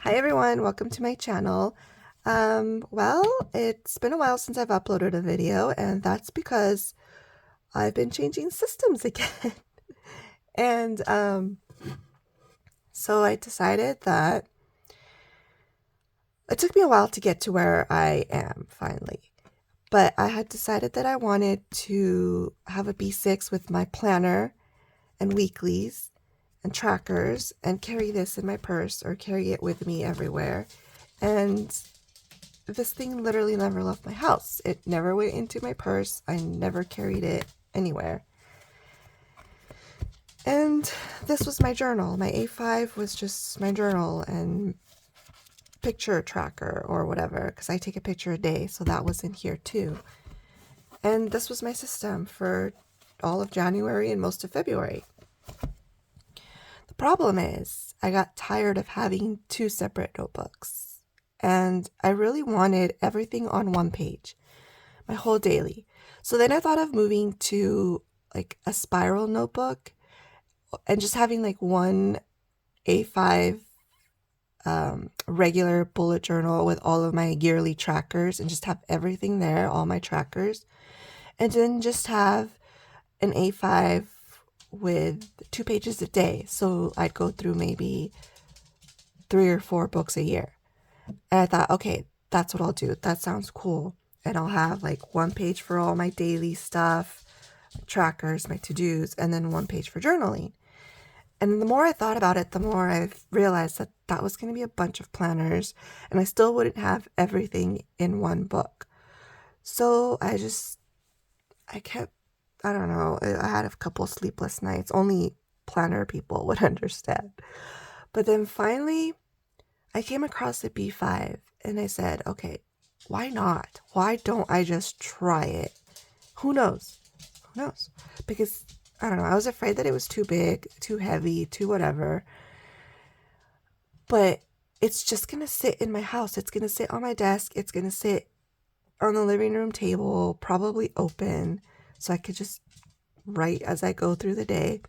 Hi everyone, welcome to my channel. Well, it's been a while since I've uploaded a video, and that's because I've been changing systems again. and so I decided that it took me a while to get to where I am finally. But I had decided that I wanted to have a B6 with my planner and weeklies and trackers and carry this in my purse or carry it with me everywhere. And this thing literally never left my house. It never went into my purse. I never carried it anywhere. And this was my journal. My A5 was just my journal and picture tracker or whatever, because I take a picture a day, so that was in here too. And this was my system for all of January and most of February. The problem is I got tired of having two separate notebooks, and I really wanted everything on one page, my whole daily. So then I thought of moving to like a spiral notebook and just having like one A5 regular bullet journal with all of my yearly trackers and just have everything there, all my trackers, and then just have an A5 with 2 pages a day. So I'd go through maybe 3 or 4 books a year. And I thought, okay, that's what I'll do. That sounds cool. And I'll have like 1 page for all my daily stuff, trackers, my to-dos, and then 1 page for journaling. And the more I thought about it, the more I realized that that was going to be a bunch of planners, and I still wouldn't have everything in one book. So I kept, I don't know, I had a couple sleepless nights. Only planner people would understand. But then finally, I came across a B5, and I said, okay, why not? Why don't I just try it? Who knows? Who knows? Because I don't know, I was afraid that it was too big, too heavy, too whatever. But it's just going to sit in my house. It's going to sit on my desk. It's going to sit on the living room table, probably open, so I could just write as I go through the day.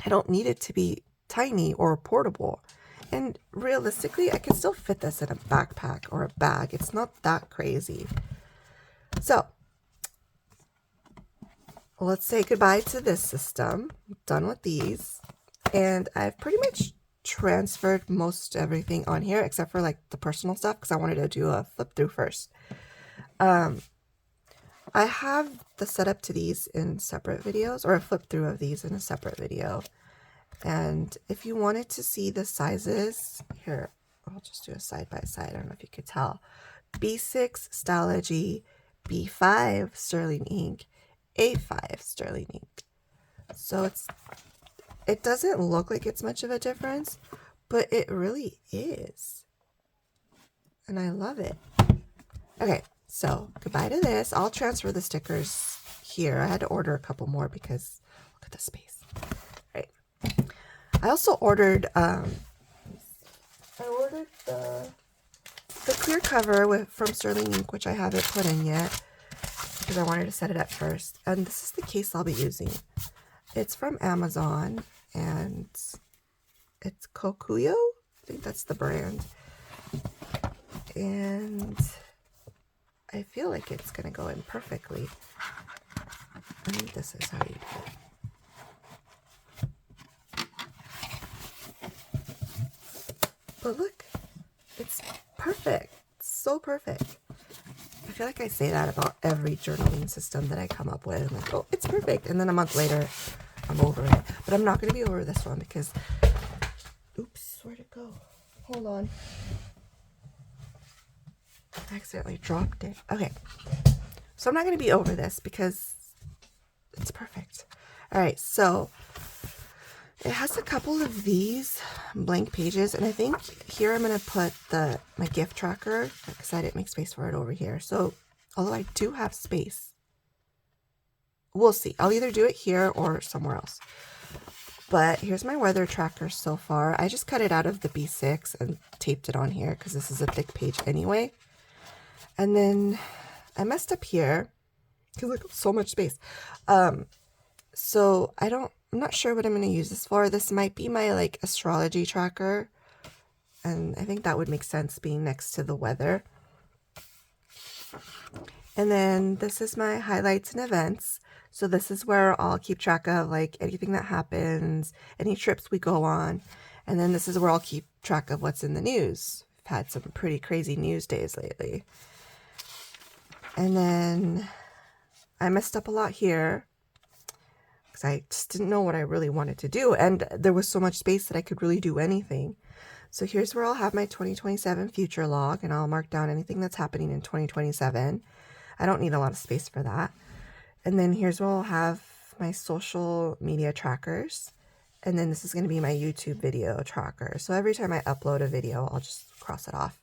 I don't need it to be tiny or portable. And realistically, I can still fit this in a backpack or a bag. It's not that crazy. So let's say goodbye to this system. I'm done with these. And I've pretty much transferred most everything on here except for like the personal stuff, because I wanted to do a flip through first. I have the setup to these in separate videos, or a flip through of these in a separate video. And if you wanted to see the sizes, here, I'll just do a side by side. I don't know if you could tell. B6 Stalogy, B5 Sterling ink, A5 Sterling ink. So it doesn't look like it's much of a difference, but it really is. And I love it. Okay, so goodbye to this. I'll transfer the stickers here. I had to order a couple more because look at the space. All right. I also ordered the clear cover from Sterling Ink, which I haven't put in yet because I wanted to set it up first. And this is the case I'll be using. It's from Amazon, and it's Kokuyo. I think that's the brand. And I feel like it's going to go in perfectly. I think this is how you do it. But look, it's perfect. It's so perfect. I feel like I say that about every journaling system that I come up with. I'm like, oh, it's perfect. And then a month later, I'm over it. But I'm not going to be over this one because, oops, where'd it go? Hold on. I accidentally dropped it. Okay. So I'm not going to be over this because it's perfect. All right. So it has a couple of these blank pages, and I think here I'm going to put my gift tracker because I didn't make space for it over here. So although I do have space, we'll see. I'll either do it here or somewhere else. But here's my weather tracker so far. I just cut it out of the B6 and taped it on here because this is a thick page anyway. And then I messed up here because look, so much space. So I'm not sure what I'm going to use this for. This might be my like astrology tracker, And I think that would make sense being next to the weather. And then this is my highlights and events. So this is where I'll keep track of like anything that happens, any trips we go on. And then this is where I'll keep track of what's in the news. I've had some pretty crazy news days lately. And then I messed up a lot here because I just didn't know what I really wanted to do. And there was so much space that I could really do anything. So here's where I'll have my 2027 future log, and I'll mark down anything that's happening in 2027. I don't need a lot of space for that. And then here's where I'll have my social media trackers. And then this is going to be my YouTube video tracker. So every time I upload a video, I'll just cross it off.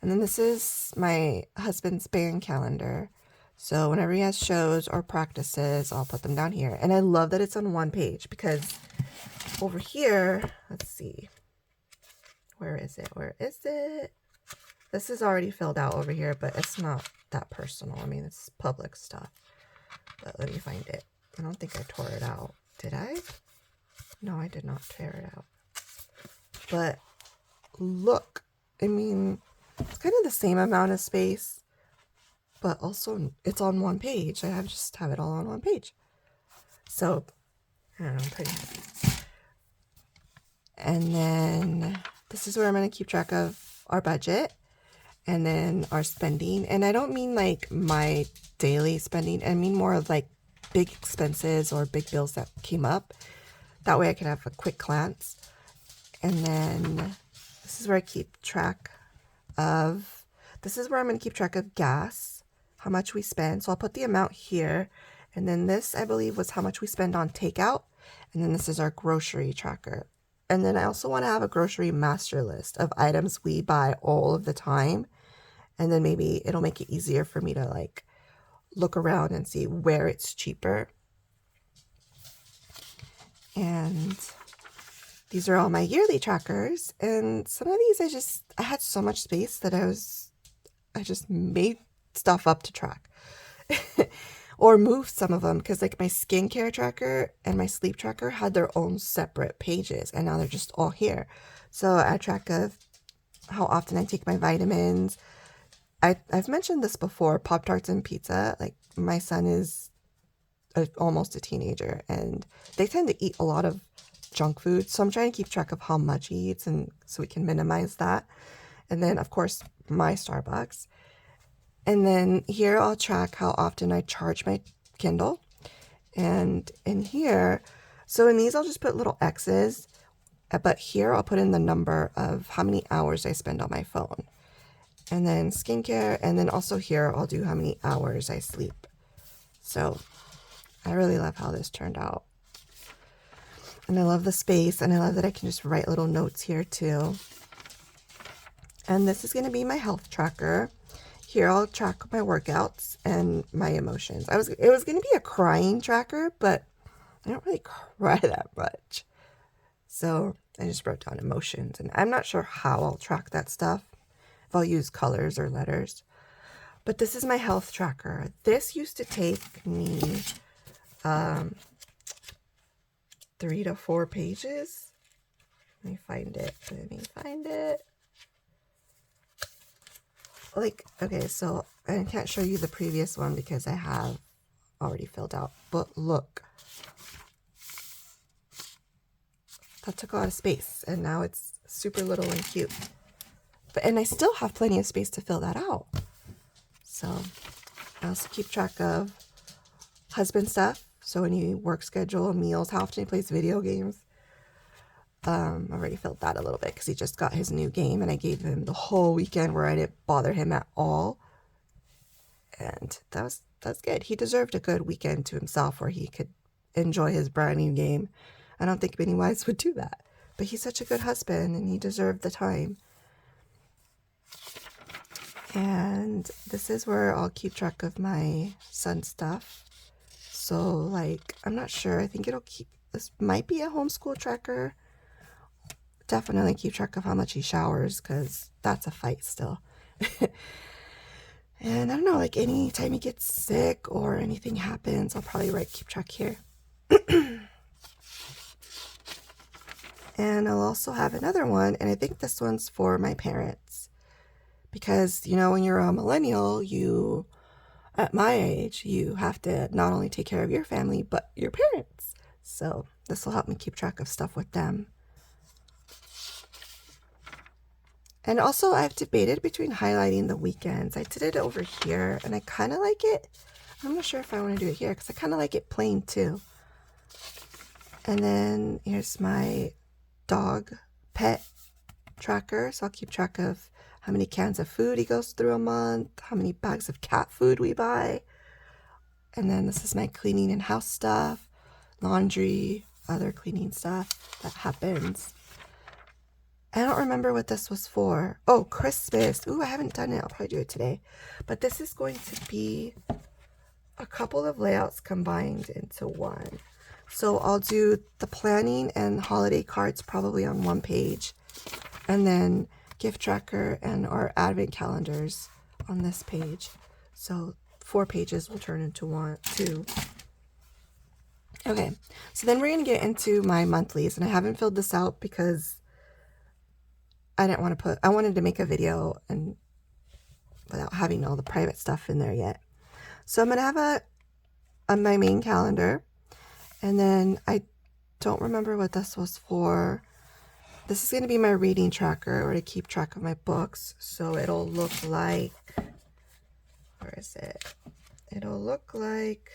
And then this is my husband's band calendar. So whenever he has shows or practices, I'll put them down here. And I love that it's on one page because over here, let's see. Where is it? Where is it? This is already filled out over here, but it's not that personal. I mean, it's public stuff. But let me find it. I don't think I tore it out. Did I? No, I did not tear it out. But look, I mean, it's kind of the same amount of space, but also it's on one page. I just have it all on one page. So, I don't know, I'm pretty happy. And then this is where I'm going to keep track of our budget and then our spending. And I don't mean like my daily spending. I mean more of like big expenses or big bills that came up. That way I can have a quick glance. And then this is where I keep track of, this is where I'm going to keep track of gas, how much we spend. So I'll put the amount here. And then this, I believe, was how much we spend on takeout. And then this is our grocery tracker. And then I also want to have a grocery master list of items we buy all of the time. And then maybe it'll make it easier for me to like look around and see where it's cheaper. And these are all my yearly trackers. And some of these I had so much space that I just made stuff up to track. Or moved some of them because like my skincare tracker and my sleep tracker had their own separate pages and now they're just all here. So I track of how often I take my vitamins. I've mentioned this before, Pop-Tarts and pizza. Like my son is almost a teenager and they tend to eat a lot of junk food. So I'm trying to keep track of how much he eats and so we can minimize that. And then of course my Starbucks. And then here I'll track how often I charge my Kindle. And in here, so in these I'll just put little X's, but here I'll put in the number of how many hours I spend on my phone. And then skincare, and then also here I'll do how many hours I sleep. So I really love how this turned out. And I love the space, and I love that I can just write little notes here too. And this is going to be my health tracker. Here I'll track my workouts and my emotions. It was going to be a crying tracker, but I don't really cry that much. So I just wrote down emotions, and I'm not sure how I'll track that stuff. If I'll use colors or letters. But this is my health tracker. This used to take me 3 to 4 pages. Let me find it. Like, okay, so I can't show you the previous one because I have already filled out. But look. That took a lot of space, and now it's super little and cute. And I still have plenty of space to fill that out. So I also keep track of husband stuff. So any work schedule, meals, how often he plays video games. I already filled that a little bit because he just got his new game and I gave him the whole weekend where I didn't bother him at all. And that's good. He deserved a good weekend to himself where he could enjoy his brand new game. I don't think Pennywise would do that. But he's such a good husband and he deserved the time. And this is where I'll keep track of my son stuff. So like, I'm not sure. I think this might be a homeschool tracker. Definitely keep track of how much he showers because that's a fight still. And I don't know, like anytime he gets sick or anything happens, I'll probably keep track here. And I'll also have another one, and I think this one's for my parents. Because, you know, when you're a millennial, at my age, you have to not only take care of your family, but your parents. So this will help me keep track of stuff with them. And also, I've debated between highlighting the weekends. I did it over here, and I kind of like it. I'm not sure if I want to do it here, because I kind of like it plain, too. And then here's my dog pet tracker. So I'll keep track of how many cans of food he goes through a month, how many bags of cat food we buy. And then this is my cleaning and house stuff, laundry, other cleaning stuff that happens. I don't remember what this was for. Oh, Christmas. Ooh, I haven't done it. I'll probably do it today. But this is going to be a couple of layouts combined into one. So I'll do the planning and holiday cards probably on one page. And then gift tracker and our advent calendars on this page. So 4 pages will turn into 2. Okay, so then we're going to get into my monthlies. And I haven't filled this out because I didn't want to I wanted to make a video and without having all the private stuff in there yet. So I'm going to have my main calendar, and then I don't remember what this was for. This is going to be my reading tracker, or to keep track of my books. So it'll look like, where is it? It'll look like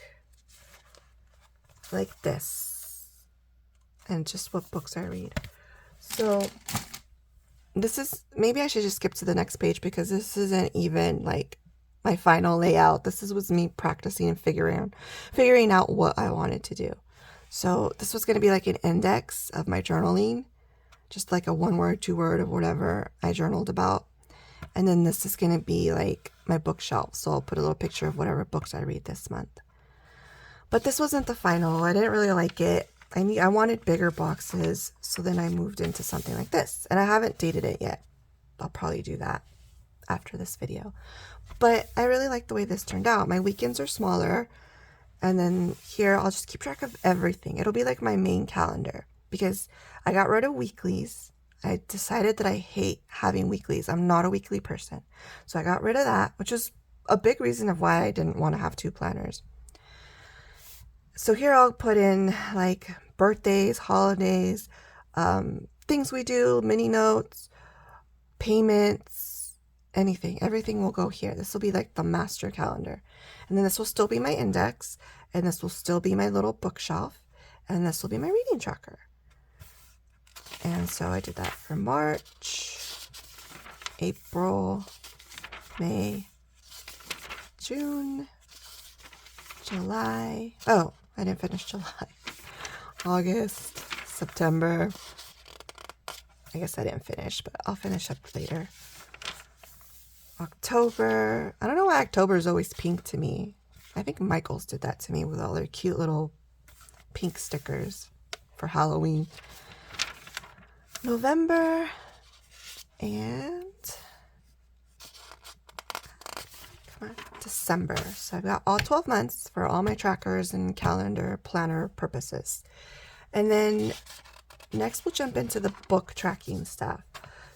this, and just what books I read. So this is, maybe I should just skip to the next page because this isn't even like my final layout. This was me practicing and figuring out what I wanted to do. So this was going to be like an index of my journaling, just like a 1-word, 2-word of whatever I journaled about. And then this is going to be like my bookshelf. So I'll put a little picture of whatever books I read this month. But this wasn't the final. I didn't really like it. I wanted bigger boxes, so then I moved into something like this. And I haven't dated it yet. I'll probably do that after this video. But I really like the way this turned out. My weekends are smaller. And then here, I'll just keep track of everything. It'll be like my main calendar. Because I got rid of weeklies. I decided that I hate having weeklies. I'm not a weekly person. So I got rid of that, which is a big reason of why I didn't want to have 2 planners. So here I'll put in like birthdays, holidays, things we do, mini notes, payments, anything. Everything will go here. This will be like the master calendar. And then this will still be my index. And this will still be my little bookshelf. And this will be my reading tracker. And so I did that for March, April, May, June, July. Oh, I didn't finish July. August, September. I guess I didn't finish, but I'll finish up later. October. I don't know why October is always pink to me. I think Michaels did that to me with all their cute little pink stickers for Halloween. November and December. So I've got all 12 months for all my trackers and calendar planner purposes. And then next we'll jump into the book tracking stuff.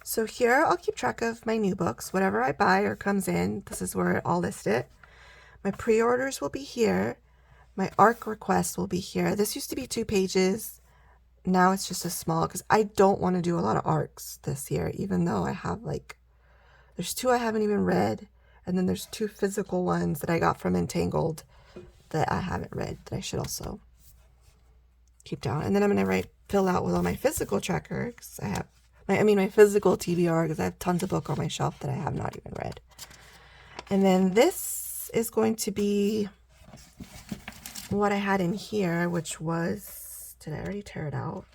So here I'll keep track of my new books. Whatever I buy or comes in, this is where I'll list it. My pre-orders will be here. My ARC requests will be here. This used to be 2 pages. Now it's just a small, because I don't want to do a lot of ARCs this year, even though I have there's 2 I haven't even read. And then there's 2 physical ones that I got from Entangled that I haven't read that I should also keep down. And then I'm going to fill out with all my physical tracker, because I have my physical TBR, because I have tons of books on my shelf that I have not even read. And then this is going to be what I had in here, which was, did I already tear it out?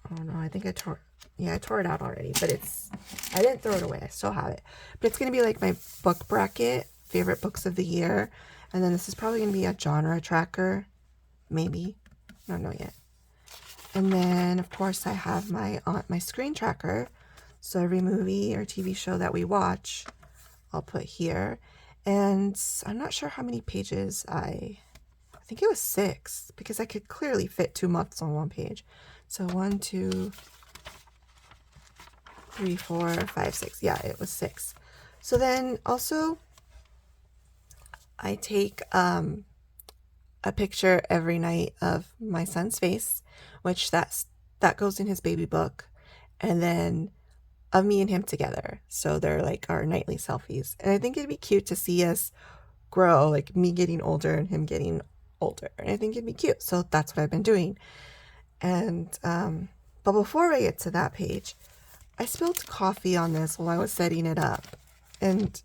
Oh no, I think I tore it out already, but I didn't throw it away. I still have it. But it's going to be like my book bracket, favorite books of the year. And then this is probably going to be a genre tracker, maybe. I don't know yet. And then, of course, I have my screen tracker. So every movie or TV show that we watch, I'll put here. And I'm not sure how many pages I think it was 6, because I could clearly fit 2 months on one page. So 1, 2, 3, 4, 5, 6. Yeah, it was 6. So then also I take a picture every night of my son's face, which that goes in his baby book, and then of me and him together. So they're like our nightly selfies. And I think it'd be cute to see us grow, like me getting older and him getting older. And I think it'd be cute. So that's what I've been doing. And but before I get to that page, I spilled coffee on this while I was setting it up. And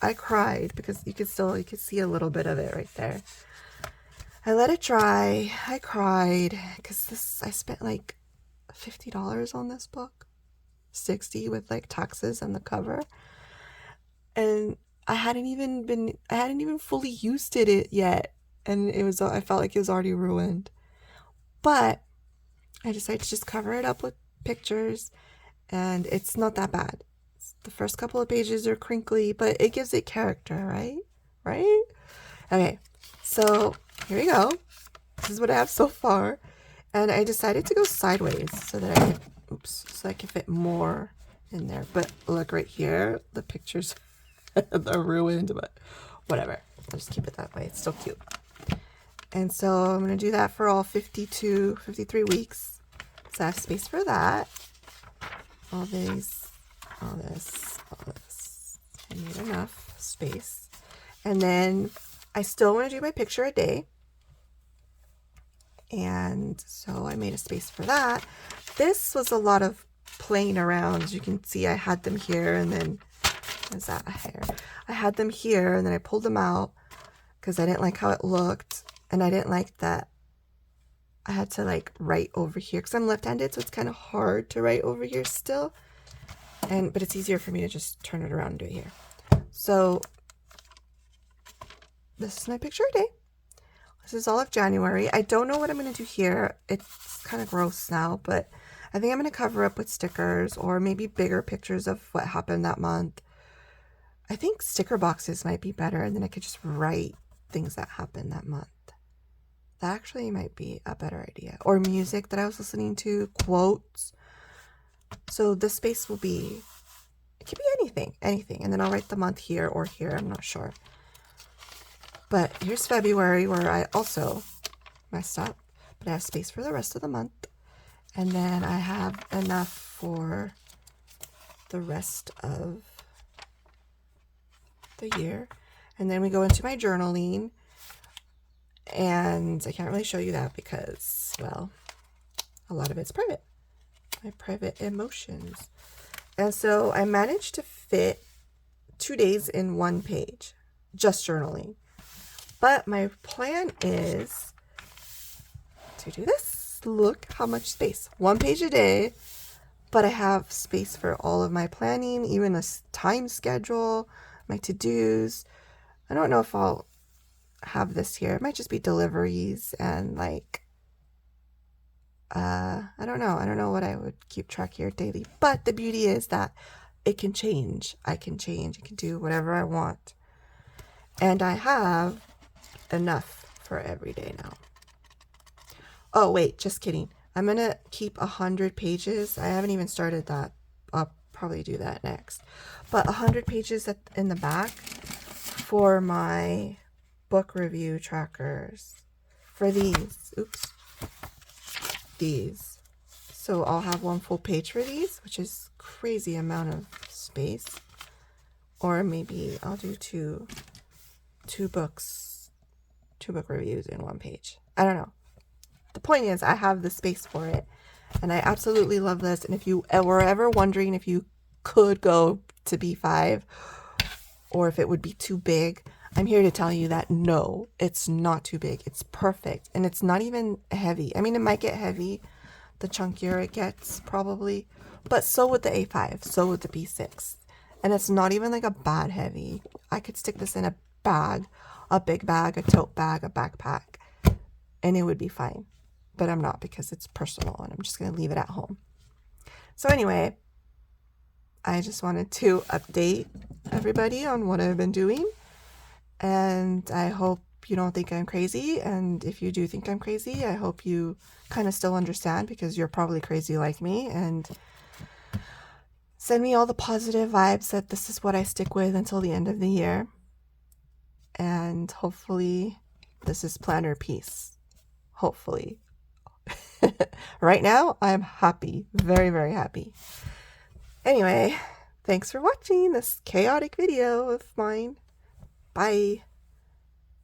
I cried because you could see a little bit of it right there. I let it dry. I cried because I spent like $50 on this book, 60 with like taxes and the cover, and I hadn't even fully used it yet, and I felt like it was already ruined. But I decided to just cover it up with pictures, and it's not that bad. The first couple of pages are crinkly, but it gives it character, right? Right? Okay, so here we go. This is what I have so far. And I decided to go sideways so that I could fit more in there. But look right here, the pictures are ruined, but whatever. I'll just keep it that way. It's still cute. And so I'm going to do that for all 53 weeks. So I have space for that. All this. I need enough space. And then I still want to do my picture a day. And so I made a space for that. This was a lot of playing around. As you can see, I had them here, and then is that a hair? I had them here, and then I pulled them out because I didn't like how it looked, and I didn't like that I had to like write over here because I'm left-handed, so it's kind of hard to write over here still. But it's easier for me to just turn it around and do it here. So this is my picture a day. This is all of January. I don't know what I'm going to do here. It's kind of gross now, but I think I'm going to cover up with stickers or maybe bigger pictures of what happened that month. I think sticker boxes might be better, and then I could just write things that happened that month. That actually might be a better idea. Or music that I was listening to, quotes. So this space will be, it could be anything. And then I'll write the month here or here. I'm not sure. But here's February, where I also messed up, but I have space for the rest of the month. And then I have enough for the rest of the year. And then we go into my journaling. And I can't really show you that because, well, a lot of it's private. My private emotions. And so I managed to fit 2 days in 1 page, just journaling. But my plan is to do this. Look how much space. 1 page a day, but I have space for all of my planning, even a time schedule, my to-dos. I don't know if I'll have this here. It might just be deliveries and like, I don't know what I would keep track here daily. But the beauty is that it can change. I can do whatever I want. And I have enough for every day now. Oh wait, just kidding. I'm gonna keep 100 pages. I haven't even started that. I'll probably do that next. But 100 pages in the back for my book review trackers. For these. Oops. These. So I'll have 1 full page for these, which is crazy amount of space. Or maybe I'll do two book reviews in 1 page. I don't know. The point is I have the space for it, and I absolutely love this. And if you were ever wondering if you could go to B5 or if it would be too big, I'm here to tell you that no, it's not too big. It's perfect, and it's not even heavy. I mean, it might get heavy the chunkier it gets probably, but so would the A5, so would the B6. And it's not even like a bad heavy. I could stick this in a bag, a big bag, a tote bag, a backpack, and it would be fine. But I'm not, because it's personal and I'm just going to leave it at home. So anyway, I just wanted to update everybody on what I've been doing. And I hope you don't think I'm crazy. And if you do think I'm crazy, I hope you kind of still understand, because you're probably crazy like me. And Send me all the positive vibes that this is what I stick with until the end of the year. And hopefully this is planner peace. Hopefully. Right now, I'm happy. Very, very happy. Anyway, thanks for watching this chaotic video of mine. Bye.